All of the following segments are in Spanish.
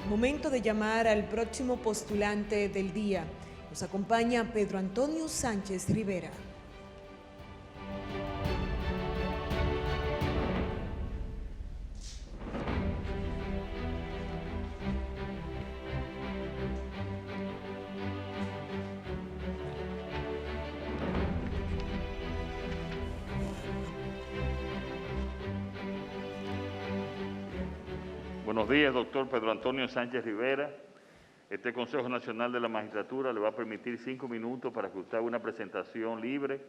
Momento de llamar al próximo postulante del día. Nos acompaña Pedro Antonio Sánchez Rivera. Buenos días, doctor Pedro Antonio Sánchez Rivera. Este Consejo Nacional de la Magistratura le va a permitir 5 minutos para que usted haga una presentación libre,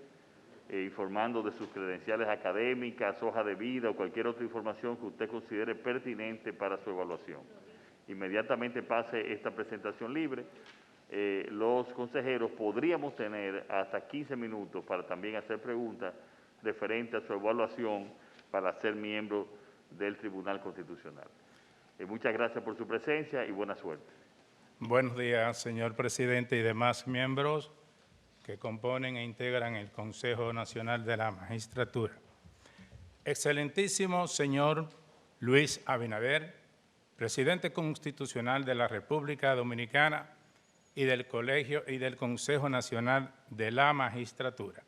informando de sus credenciales académicas, hoja de vida o cualquier otra información que usted considere pertinente para su evaluación. Inmediatamente pase esta presentación libre, los consejeros podríamos tener hasta 15 minutos para también hacer preguntas referentes a su evaluación para ser miembro del Tribunal Constitucional. Muchas gracias por su presencia y buena suerte. Buenos días, señor presidente y demás miembros que componen e integran el Consejo Nacional de la Magistratura. Excelentísimo señor Luis Abinader, presidente constitucional de la República Dominicana y del Colegio y del Consejo Nacional de la Magistratura.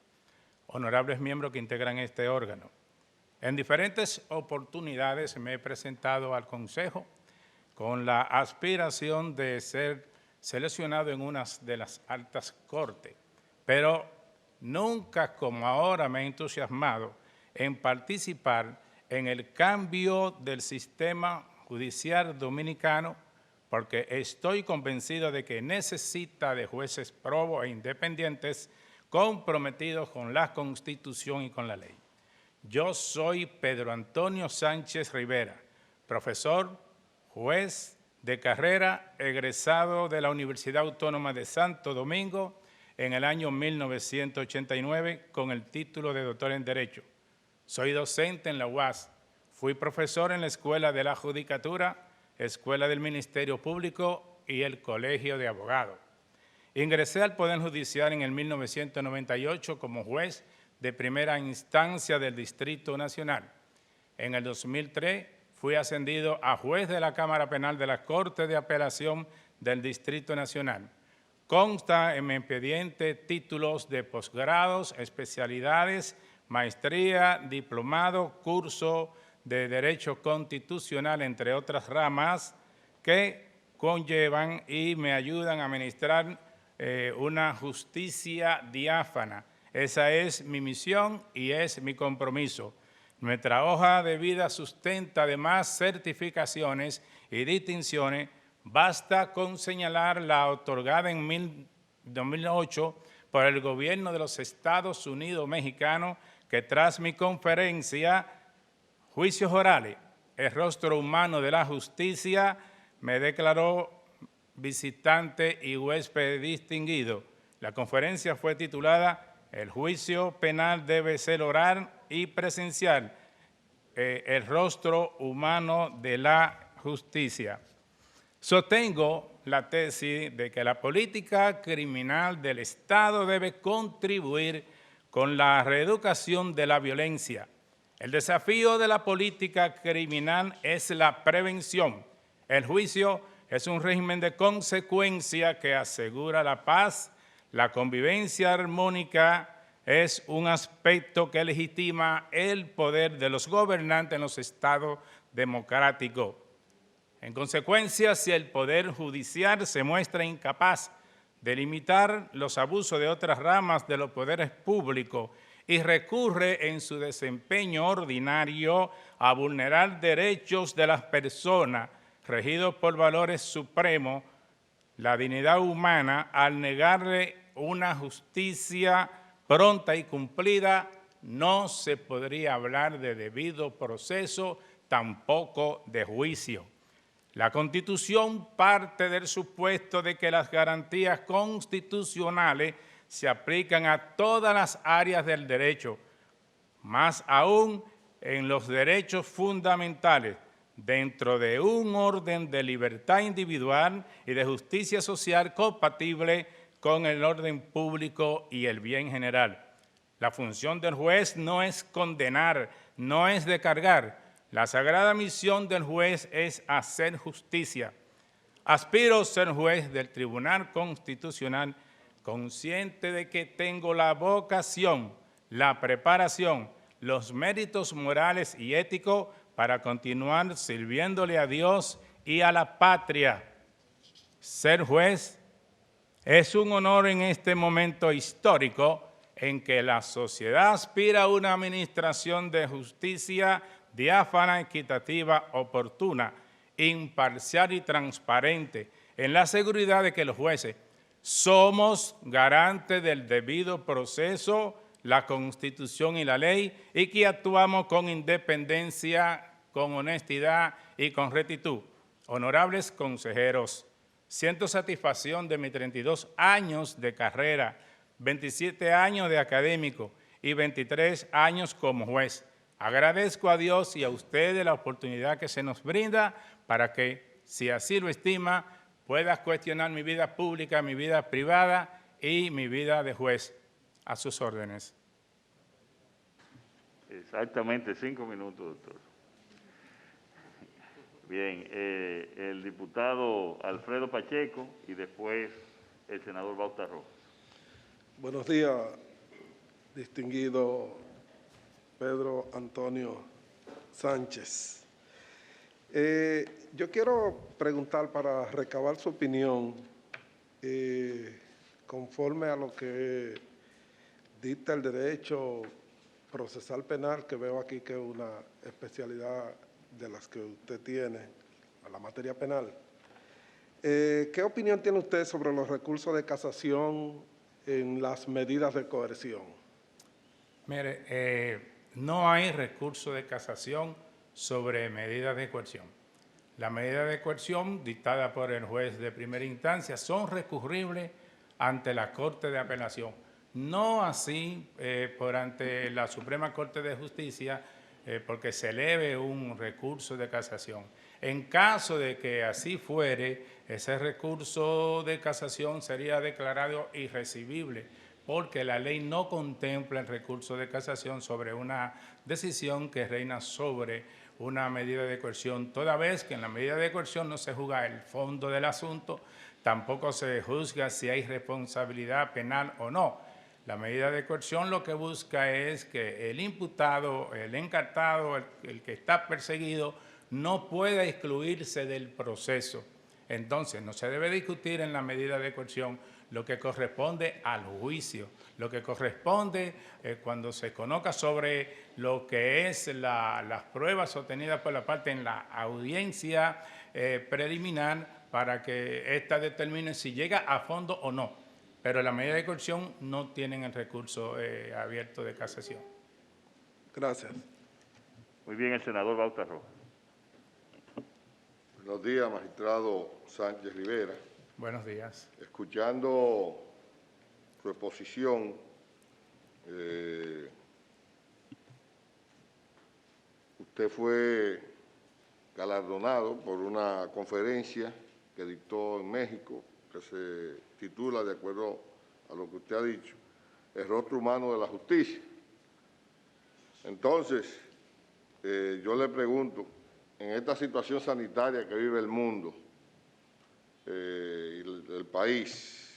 Honorables miembros que integran este órgano. En diferentes oportunidades me he presentado al Consejo con la aspiración de ser seleccionado en una de las altas cortes, pero nunca como ahora me he entusiasmado en participar en el cambio del sistema judicial dominicano porque estoy convencido de que necesita de jueces probos e independientes comprometidos con la Constitución y con la ley. Yo soy Pedro Antonio Sánchez Rivera, profesor, juez de carrera, egresado de la Universidad Autónoma de Santo Domingo en el año 1989 con el título de doctor en Derecho. Soy docente en la UAS, fui profesor en la Escuela de la Judicatura, Escuela del Ministerio Público y el Colegio de Abogados. Ingresé al Poder Judicial en el 1998 como juez de primera instancia del Distrito Nacional. En el 2003 fui ascendido a juez de la Cámara Penal de la Corte de Apelación del Distrito Nacional. Consta en mi expediente títulos de posgrados, especialidades, maestría, diplomado, curso de Derecho Constitucional, entre otras ramas que conllevan y me ayudan a administrar una justicia diáfana. Esa es mi misión y es mi compromiso. Nuestra hoja de vida sustenta además certificaciones y distinciones. Basta con señalar la otorgada en 2008 por el Gobierno de los Estados Unidos mexicanos, que tras mi conferencia Juicios Orales, el rostro humano de la justicia, me declaró visitante y huésped distinguido. La conferencia fue titulada El juicio penal debe ser oral y presencial, el rostro humano de la justicia. Sostengo la tesis de que la política criminal del Estado debe contribuir con la reeducación de la violencia. El desafío de la política criminal es la prevención. El juicio es un régimen de consecuencia que asegura la paz. La convivencia armónica es un aspecto que legitima el poder de los gobernantes en los estados democráticos. En consecuencia, si el Poder Judicial se muestra incapaz de limitar los abusos de otras ramas de los poderes públicos y recurre en su desempeño ordinario a vulnerar derechos de las personas regidos por valores supremos, la dignidad humana, al negarle una justicia pronta y cumplida, no se podría hablar de debido proceso, tampoco de juicio. La Constitución parte del supuesto de que las garantías constitucionales se aplican a todas las áreas del derecho, más aún en los derechos fundamentales, dentro de un orden de libertad individual y de justicia social compatible con el orden público y el bien general. La función del juez no es condenar, no es descargar. La sagrada misión del juez es hacer justicia. Aspiro a ser juez del Tribunal Constitucional, consciente de que tengo la vocación, la preparación, los méritos morales y éticos para continuar sirviéndole a Dios y a la patria. Ser juez es un honor en este momento histórico en que la sociedad aspira a una administración de justicia diáfana, equitativa, oportuna, imparcial y transparente, en la seguridad de que los jueces somos garantes del debido proceso, la Constitución y la ley, y que actuamos con independencia, con honestidad y con rectitud. Honorables consejeros, siento satisfacción de mis 32 años de carrera, 27 años de académico y 23 años como juez. Agradezco a Dios y a ustedes la oportunidad que se nos brinda para que, si así lo estima, pueda cuestionar mi vida pública, mi vida privada y mi vida de juez. A sus órdenes. Exactamente 5 minutos, doctor. Bien, el diputado Alfredo Pacheco y después el senador Bauta Rojas. Buenos días, distinguido Pedro Antonio Sánchez. Yo quiero preguntar para recabar su opinión, conforme a lo que dicta el derecho procesal penal, que veo aquí que es una especialidad de las que usted tiene, a la materia penal. ¿Qué opinión tiene usted sobre los recursos de casación en las medidas de coerción? Mire, no hay recurso de casación sobre medidas de coerción. Las medidas de coerción dictadas por el juez de primera instancia son recurribles ante la Corte de Apelación. No así por ante la Suprema Corte de Justicia, porque se eleve un recurso de casación. En caso de que así fuere, ese recurso de casación sería declarado irrecibible, porque la ley no contempla el recurso de casación sobre una decisión que reina sobre una medida de coerción, toda vez que en la medida de coerción no se juzga el fondo del asunto, tampoco se juzga si hay responsabilidad penal o no. La medida de coerción lo que busca es que el imputado, el encartado, el que está perseguido, no pueda excluirse del proceso. Entonces, no se debe discutir en la medida de coerción lo que corresponde al juicio, lo que corresponde cuando se conozca sobre lo que es las pruebas obtenidas por la parte en la audiencia preliminar para que ésta determine si llega a fondo o no. Pero la medida de coerción no tienen el recurso abierto de casación. Gracias. Muy bien, el senador Bauta Rojas. Buenos días, magistrado Sánchez Rivera. Buenos días. Escuchando su exposición, usted fue galardonado por una conferencia que dictó en México, que se titula, de acuerdo a lo que usted ha dicho, El rostro humano de la justicia. Entonces, yo le pregunto, en esta situación sanitaria que vive el mundo y el país,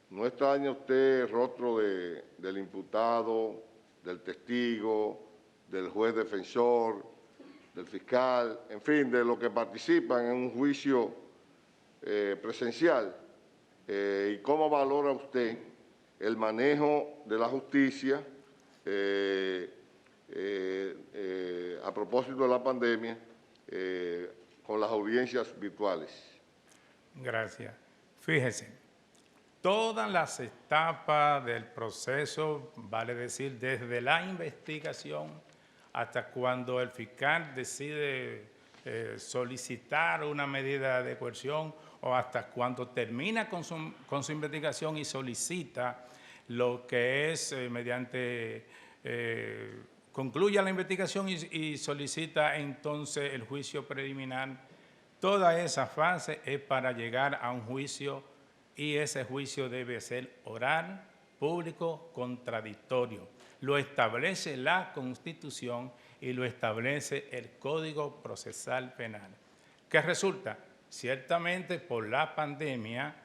¿no extraña usted el rostro del imputado, del testigo, del juez defensor, del fiscal, en fin, de los que participan en un juicio presencial? ¿Y cómo valora usted el manejo de la justicia a propósito de la pandemia con las audiencias virtuales? Gracias. Fíjese, todas las etapas del proceso, vale decir, desde la investigación hasta cuando el fiscal decide solicitar una medida de coerción o hasta cuando termina con su investigación y solicita lo que es mediante, concluya la investigación y solicita entonces el juicio preliminar. Toda esa fase es para llegar a un juicio y ese juicio debe ser oral, público, contradictorio. Lo establece la Constitución y lo establece el Código Procesal Penal. ¿Qué resulta? Ciertamente por la pandemia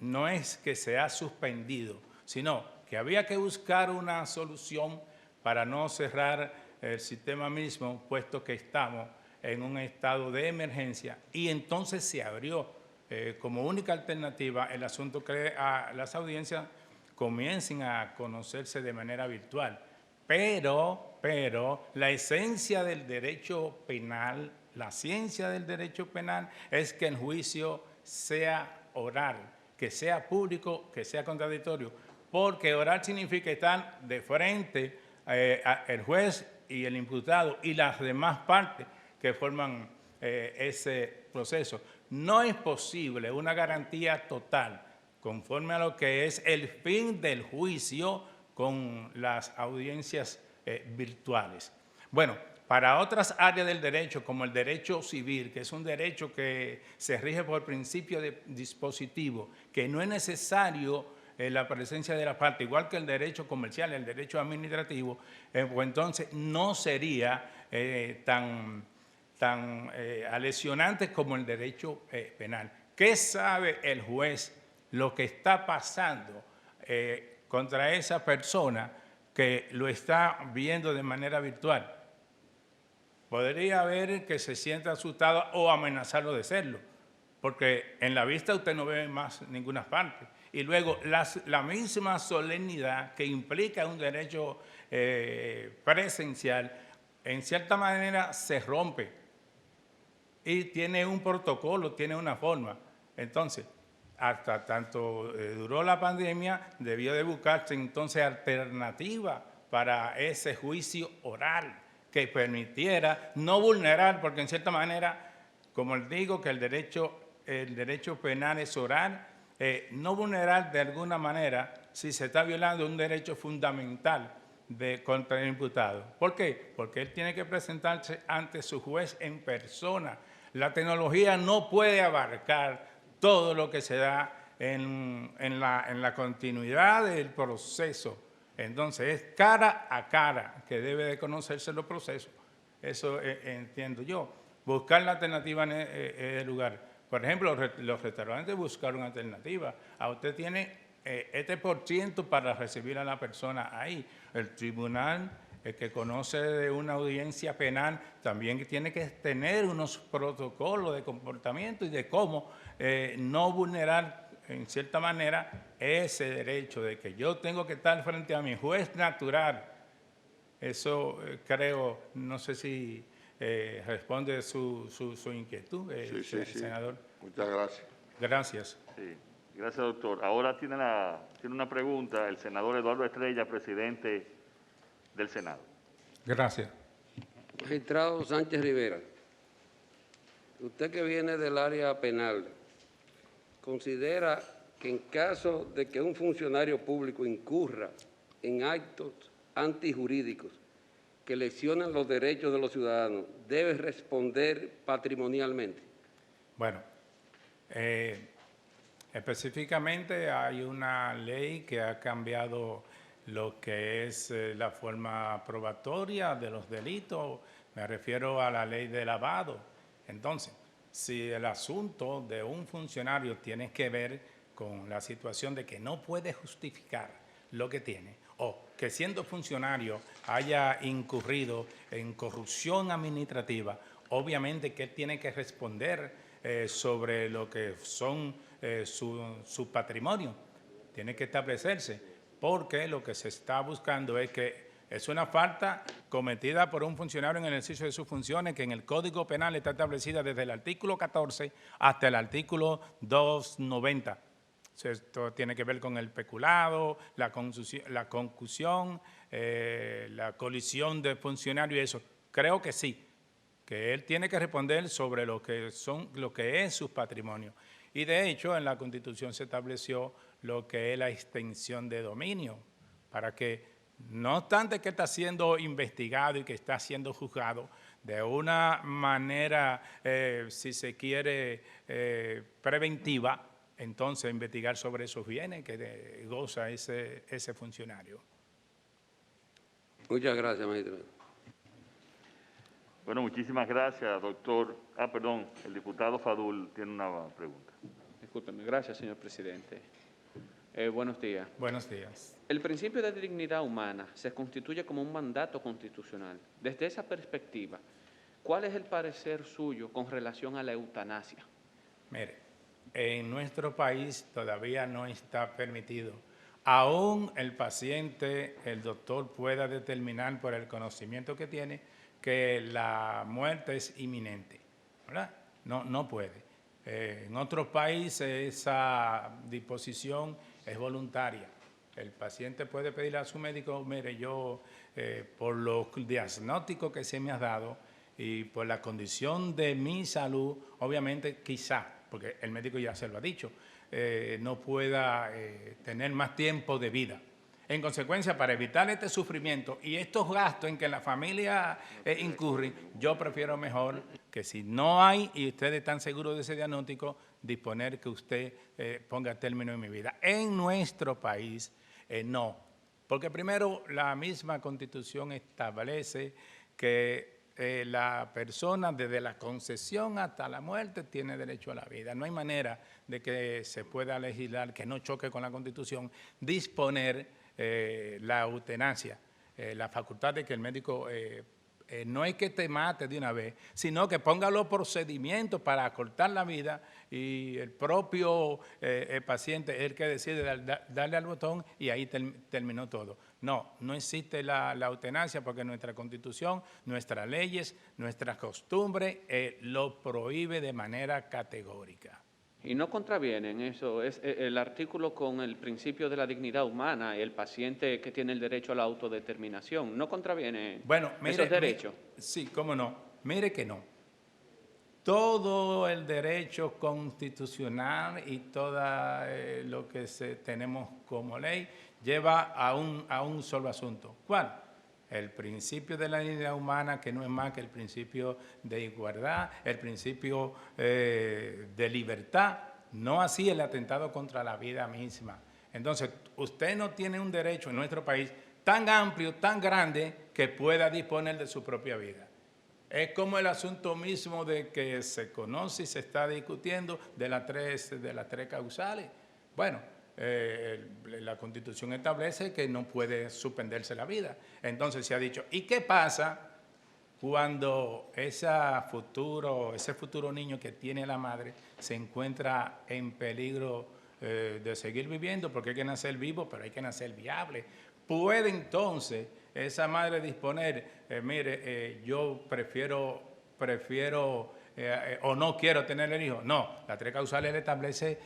no es que se ha suspendido, sino que había que buscar una solución para no cerrar el sistema mismo, puesto que estamos en un estado de emergencia, y entonces se abrió como única alternativa el asunto que las audiencias comiencen a conocerse de manera virtual. Pero la esencia del derecho penal, la ciencia del derecho penal es que el juicio sea oral, que sea público, que sea contradictorio, porque oral significa estar de frente el juez y el imputado y las demás partes que forman ese proceso. No es posible una garantía total conforme a lo que es el fin del juicio con las audiencias virtuales. Bueno, para otras áreas del derecho, como el derecho civil, que es un derecho que se rige por principio de dispositivo, que no es necesario la presencia de la parte, igual que el derecho comercial, el derecho administrativo, pues entonces no sería tan lesionante como el derecho penal. ¿Qué sabe el juez lo que está pasando contra esa persona que lo está viendo de manera virtual? Podría haber que se sienta asustado o amenazarlo de serlo, porque en la vista usted no ve más ninguna parte. Y luego la misma solemnidad que implica un derecho presencial, en cierta manera se rompe y tiene un protocolo, tiene una forma. Entonces, hasta tanto duró la pandemia, debió de buscarse entonces alternativa para ese juicio oral que permitiera no vulnerar, porque en cierta manera, como les digo, que el derecho penal es oral, no vulnerar de alguna manera si se está violando un derecho fundamental contra el imputado. ¿Por qué? Porque él tiene que presentarse ante su juez en persona. La tecnología no puede abarcar todo lo que se da en la continuidad del proceso. Entonces, es cara a cara que debe de conocerse los procesos. Eso entiendo yo. Buscar la alternativa en el lugar. Por ejemplo, los restaurantes buscaron alternativa. Usted tiene este % para recibir a la persona ahí. El tribunal, que conoce de una audiencia penal, también tiene que tener unos protocolos de comportamiento y de cómo no vulnerar en cierta manera ese derecho de que yo tengo que estar frente a mi juez natural. Eso creo, no sé si responde su inquietud, Sí. senador. Muchas gracias. Gracias. Sí, gracias, doctor. Ahora tiene una pregunta el senador Eduardo Estrella, presidente del Senado. Gracias. Magistrado Sánchez Rivera, usted que viene del área penal, ¿considera que en caso de que un funcionario público incurra en actos antijurídicos que lesionan los derechos de los ciudadanos, debe responder patrimonialmente? Bueno, específicamente hay una ley que ha cambiado lo que es la forma probatoria de los delitos. Me refiero a la ley de lavado. Entonces, si el asunto de un funcionario tiene que ver con la situación de que no puede justificar lo que tiene, o que siendo funcionario haya incurrido en corrupción administrativa, obviamente que él tiene que responder sobre lo que son su patrimonio. Tiene que establecerse, porque lo que se está buscando es que es una falta cometida por un funcionario en el ejercicio de sus funciones que en el Código Penal está establecida desde el artículo 14 hasta el artículo 290. Esto tiene que ver con el peculado, la concusión, la colisión de funcionarios y eso. Creo que sí, que él tiene que responder sobre lo que es su patrimonio. Y de hecho, en la Constitución se estableció lo que es la extensión de dominio, para que, no obstante que está siendo investigado y que está siendo juzgado de una manera, si se quiere, preventiva, entonces investigar sobre esos bienes que goza ese funcionario. Muchas gracias, magistrado. Bueno, muchísimas gracias, doctor. Perdón, el diputado Fadul tiene una pregunta. Discúlpeme. Gracias, señor presidente. Buenos días. Buenos días. El principio de dignidad humana se constituye como un mandato constitucional. Desde esa perspectiva, ¿cuál es el parecer suyo con relación a la eutanasia? Mire, en nuestro país todavía no está permitido. Aún el paciente, el doctor pueda determinar por el conocimiento que tiene que la muerte es inminente, ¿verdad? No puede. En otros países esa disposición es voluntaria. El paciente puede pedirle a su médico, mire, yo por los diagnósticos que se me ha dado y por la condición de mi salud, obviamente quizá, porque el médico ya se lo ha dicho, no pueda tener más tiempo de vida. En consecuencia, para evitar este sufrimiento y estos gastos en que la familia incurre, yo prefiero mejor que si no hay y ustedes están seguros de ese diagnóstico, disponer que usted ponga término en mi vida. En nuestro país, no. Porque primero, la misma Constitución establece que la persona desde la concepción hasta la muerte tiene derecho a la vida. No hay manera de que se pueda legislar que no choque con la Constitución, disponer la eutanasia, la facultad de que el médico no es que te mate de una vez, sino que ponga los procedimientos para acortar la vida y el propio paciente es el que decide darle al botón y ahí terminó todo. No existe la eutanasia porque nuestra Constitución, nuestras leyes, nuestras costumbres lo prohíbe de manera categórica. Y no contravienen eso, es el artículo con el principio de la dignidad humana, el paciente que tiene el derecho a la autodeterminación, ¿no contraviene esos derechos? Sí, cómo no. Mire que no. Todo el derecho constitucional y todo lo que tenemos como ley lleva a un solo asunto. ¿Cuál? El principio de la dignidad humana, que no es más que el principio de igualdad, el principio de libertad, no así el atentado contra la vida misma. Entonces, usted no tiene un derecho en nuestro país tan amplio, tan grande, que pueda disponer de su propia vida. Es como el asunto mismo de que se conoce y se está discutiendo de las tres causales. Bueno, la Constitución establece que no puede suspenderse la vida. Entonces se ha dicho, ¿y qué pasa cuando ese futuro niño que tiene la madre se encuentra en peligro de seguir viviendo? Porque hay que nacer vivo, pero hay que nacer viable. ¿Puede entonces esa madre disponer, mire, yo prefiero o no quiero tener el hijo? No, las tres causales le establece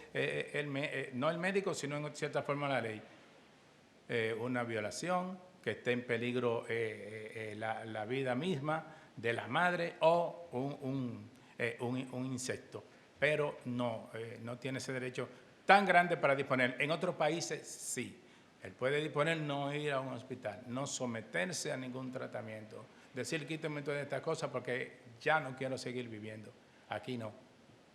no el médico, sino en cierta forma la ley. Una violación, que esté en peligro la vida misma de la madre o un insecto. Pero no tiene ese derecho tan grande para disponer. En otros países sí. Él puede disponer no ir a un hospital, no someterse a ningún tratamiento, decir quíteme todas estas cosas porque ya no quiero seguir viviendo. Aquí no.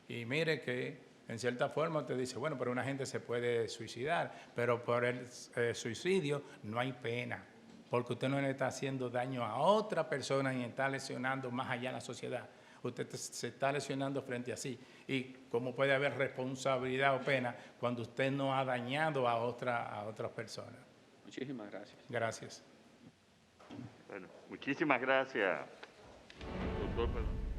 Y mire que en cierta forma usted dice, bueno, pero una gente se puede suicidar, pero por el suicidio no hay pena, porque usted no le está haciendo daño a otra persona y está lesionando más allá a la sociedad. Usted se está lesionando frente a sí. ¿Y cómo puede haber responsabilidad o pena cuando usted no ha dañado a otras personas? Muchísimas gracias. Gracias. Bueno, muchísimas gracias, doctor.